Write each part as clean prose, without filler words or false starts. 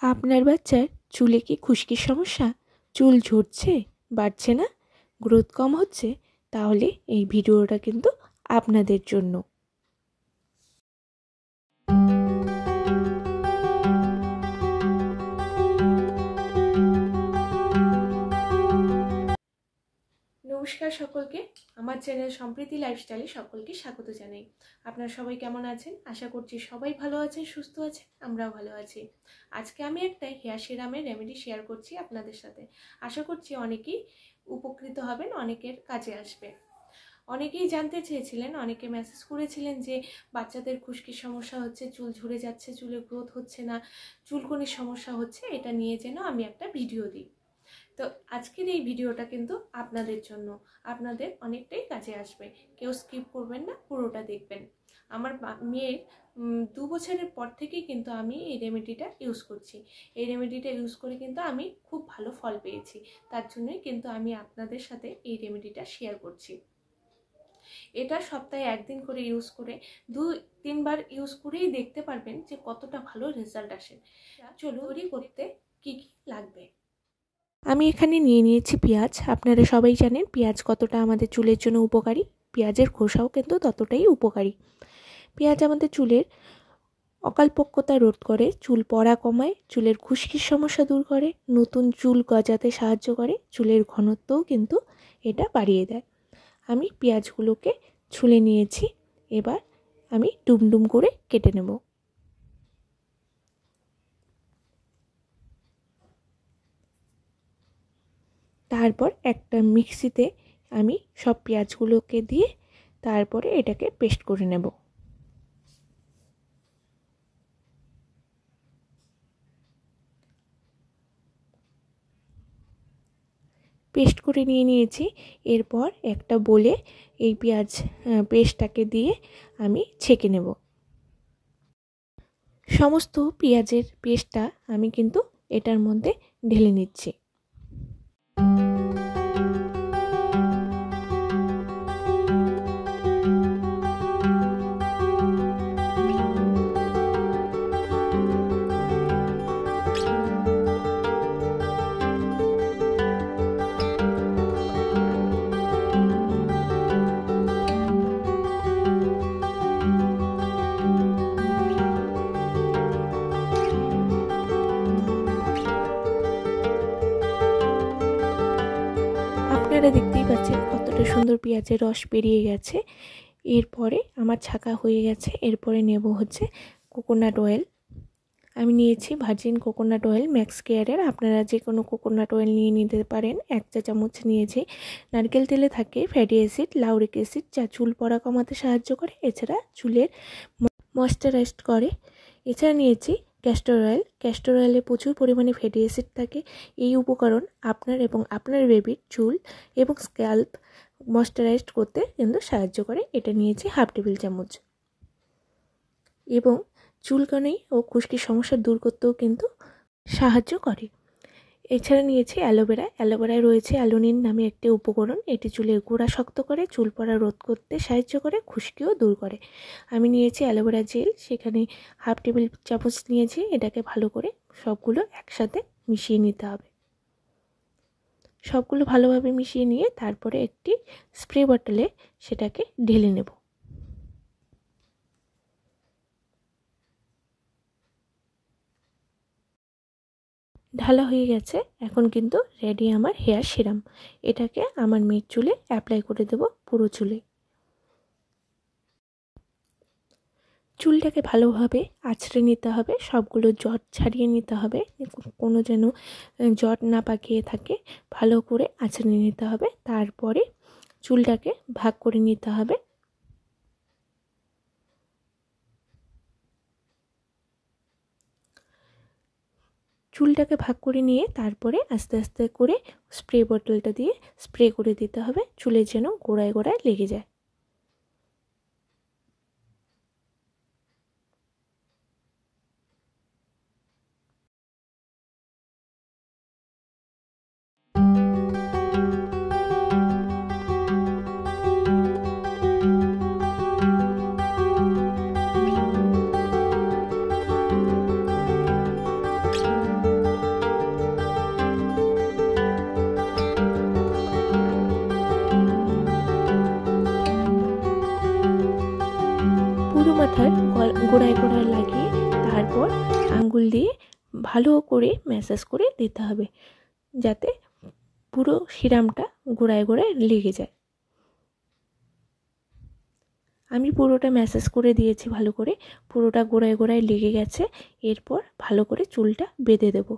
আপনার বাচ্চার চুলে কি খুশকির সমস্যা? চুল ঝরছে, বাড়ছে না, গ্রোথ কম হচ্ছে? তাহলে এই ভিডিওটা কিন্তু আপনাদের জন্য। নমস্কার সকলকে, আমার চ্যানেল সম্প্রীতি লাইফস্টাইলে সকলকে স্বাগত জানাই। আপনারা সবাই কেমন আছেন? আশা করছি সবাই ভালো আছেন, সুস্থ আছেন, আমরাও ভালো আছি। আজকে আমি একটা হেয়ার সিরামের রেমেডি শেয়ার করছি আপনাদের সাথে। আশা করছি অনেকেই উপকৃত হবেন, অনেকের কাজে আসবে। অনেকেই জানতে চেয়েছিলেন, অনেকে মেসেজ করেছিলেন যে বাচ্চাদের খুশকির সমস্যা হচ্ছে, চুল ঝরে যাচ্ছে, চুলের গ্রোথ হচ্ছে না, চুলকনির সমস্যা হচ্ছে, এটা নিয়ে যেন আমি একটা ভিডিও দিই। তো আজকের এই ভিডিওটা কিন্তু আপনাদের জন্য, আপনাদের অনেকটাই কাজে আসবে। কেউ স্কিপ করবেন না, পুরোটা দেখবেন। আমার মেয়ের 2 বছরের পর থেকেই কিন্তু আমি এই রেমেডিটা ইউজ করছি। এই রেমেডিটা ইউজ করে কিন্তু আমি খুব ভালো ফল পেয়েছি। তার জন্যই কিন্তু আমি আপনাদের সাথে এই রেমেডিটা শেয়ার করছি। এটা সপ্তাহে একদিন করে ইউজ করে 2-3 বার ইউজ করেই দেখতে পারবেন যে কতটা ভালো রেজাল্ট আসে। চলুন তৈরি করতে কি কি লাগবে। আমি এখানে নিয়ে নিয়েছি পেঁয়াজ। আপনারা সবাই জানেন পেঁয়াজ কতটা আমাদের চুলের জন্য উপকারী। পেঁয়াজের খোসাও কিন্তু ততটাই উপকারী। পেঁয়াজ আমাদের চুলের অকালপক্কতা রোধ করে, চুল পড়া কমায়, চুলের খুশকির সমস্যা দূর করে, নতুন চুল গজাতে সাহায্য করে, চুলের ঘনত্বও কিন্তু এটা বাড়িয়ে দেয়। আমি পেঁয়াজগুলোকে ছুলে নিয়েছি। এবার আমি ডুমডুম করে কেটে নেব। তারপর একটা মিক্সিতে আমি সব পেঁয়াজগুলোকে দিয়ে তারপরে এটাকে পেস্ট করে নেব। পেস্ট করে নিয়েছি। এরপর একটা বলে এই পেঁয়াজ পেস্টটাকে দিয়ে আমি ছেঁকে নেব। সমস্ত পেঁয়াজের পেস্টটা আমি কিন্তু এটার মধ্যে ঢেলে নিচ্ছি। আপনারা দেখতেই পাচ্ছেন কতটা সুন্দর পেঁয়াজের রস বেরিয়ে গেছে। এরপরে আমার ছাকা হয়ে গেছে। এরপরে নেব হচ্ছে কোকোনাট অয়েল। আমি নিয়েছি ভার্জিন কোকোনাট অয়েল ম্যাক্স কেয়ারের। আপনারা যে কোনো কোকোনাট অয়েল নিয়ে নিতে পারেন। 1 চা চামচ নিয়েছি। নারকেল তেলে থাকে ফ্যাটি অ্যাসিড, লাউরিক অ্যাসিড, যা চুল পড়া কমাতে সাহায্য করে, এছাড়া চুলের ময়েশ্চারাইজড করে। এছাড়া নিয়েছি ক্যাস্টর অয়েল। ক্যাস্টর অয়েলে প্রচুর পরিমাণে ফ্যাটি অ্যাসিড থাকে। এই উপকরণ আপনার এবং আপনার বেবির চুল এবং স্ক্যাল্প ময়েশ্চারাইজড করতে কিন্তু সাহায্য করে। এটা নিয়েছি 1/2 টেবিল চামচ। এবং চুলকানি ও খুশকির সমস্যা দূর করতেও কিন্তু সাহায্য করে। এছাড়া নিয়েছি অ্যালোভেরা। অ্যালোভেরায় রয়েছে অ্যালোনিন নামে একটি উপকরণ। এটি চুলের গোড়া শক্ত করে, চুল পড়া রোধ করতে সাহায্য করে, খুশকিও দূর করে। আমি নিয়েছি অ্যালোভেরা জেল, সেখানে 1/2 টেবিল চামচ নিয়েছি। এটাকে ভালো করে সবগুলো একসাথে মিশিয়ে নিতে হবে। সবগুলো ভালোভাবে মিশিয়ে নিয়ে তারপরে একটি স্প্রে বটলে সেটাকে ঢেলে নেব। ঢালা হয়ে গেছে। এখন কিন্তু রেডি আমার হেয়ার সিরাম। এটাকে আমার মেয়ের চুলে অ্যাপ্লাই করে দেব, পুরো চুলে। চুলটাকে ভালোভাবে আঁচড়ে নিতে হবে, সবগুলো জট ছাড়িয়ে নিতে হবে, কোনো যেন জট না পাকিয়ে থাকে, ভালো করে আঁচড়ে নিতে হবে। তারপরে চুলটাকে ভাগ করে নিতে হবে। চুলটাকে ভাগ করে নিয়ে তারপরে আস্তে আস্তে করে স্প্রে বোতলটা দিয়ে স্প্রে করে দিতে হবে, চুলের যেন গোড়ায় গোড়ায় লেগে যায়। গোড়ায় গোড়ায় লাগিয়ে তারপর আঙ্গুল দিয়ে ভালো করে ম্যাসাজ করে দিতে হবে, যাতে পুরো সিরামটা গোড়ায় গোড়ায় লেগে যায়। আমি পুরোটা ম্যাসাজ করে দিয়েছি ভালো করে, পুরোটা গোড়ায় গোড়ায় লেগে গেছে। এরপর ভালো করে চুলটা বেঁধে দেব।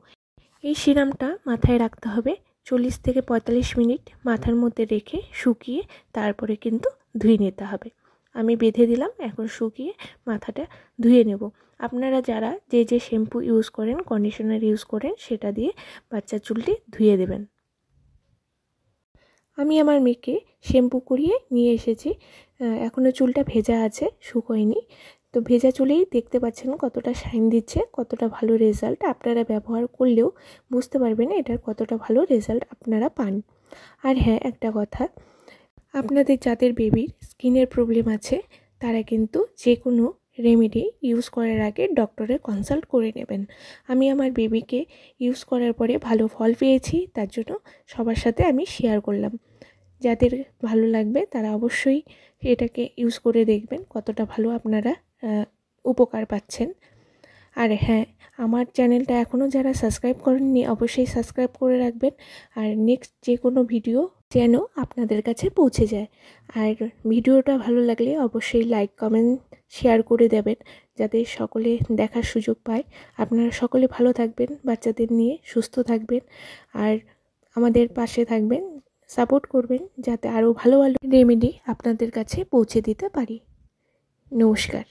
এই সিরামটা মাথায় রাখতে হবে 40 থেকে 45 মিনিট মাথার মধ্যে রেখে শুকিয়ে তারপরে কিন্তু ধুয়ে নিতে হবে। আমি বেঁধে দিলাম, এখন শুকিয়ে মাথাটা ধুয়ে নেব। আপনারা যারা যে যে শ্যাম্পু ইউজ করেন, কন্ডিশনার ইউজ করেন, সেটা দিয়ে বাচ্চার চুলটি ধুয়ে দেবেন। আমি আমার মেয়েকে শ্যাম্পু করিয়ে নিয়ে এসেছি, এখনও চুলটা ভেজা আছে, শুকোয়নি। তো ভেজা চুলেই দেখতে পাচ্ছেন কতটা শাইন দিচ্ছে, কতটা ভালো রেজাল্ট। আপনারা ব্যবহার করলেও বুঝতে পারবেন এটার কতটা ভালো রেজাল্ট আপনারা পান। আর হ্যাঁ, একটা কথা, আপনাদের যাদের বেবির স্কিনের প্রবলেম আছে তারা কিন্তু যে কোনো রেমেডি ইউজ করার আগে ডক্টরের কনসাল্ট করে নেবেন। আমি আমার বেবিকে ইউজ করার পরে ভালো ফল পেয়েছি, তার জন্য সবার সাথে আমি শেয়ার করলাম। যাদের ভালো লাগবে তারা অবশ্যই এটাকে ইউজ করে দেখবেন কতটা ভালো আপনারা উপকার পাচ্ছেন। আর হ্যাঁ, আমার চ্যানেলটা এখনও যারা সাবস্ক্রাইব করেননি অবশ্যই সাবস্ক্রাইব করে রাখবেন, আর নেক্সট যে কোনো ভিডিও যেন আপনাদের কাছে পৌঁছে যায়। আর ভিডিওটা ভালো লাগলে অবশ্যই লাইক, কমেন্ট, শেয়ার করে দেবেন, যাতে সকলে দেখার সুযোগ পায়। আপনারা সকলে ভালো থাকবেন, বাচ্চাদের নিয়ে সুস্থ থাকবেন, আর আমাদের পাশে থাকবেন, সাপোর্ট করবেন, যাতে আরও ভালো ভালো রেমেডি আপনাদের কাছে পৌঁছে দিতে পারি। নমস্কার।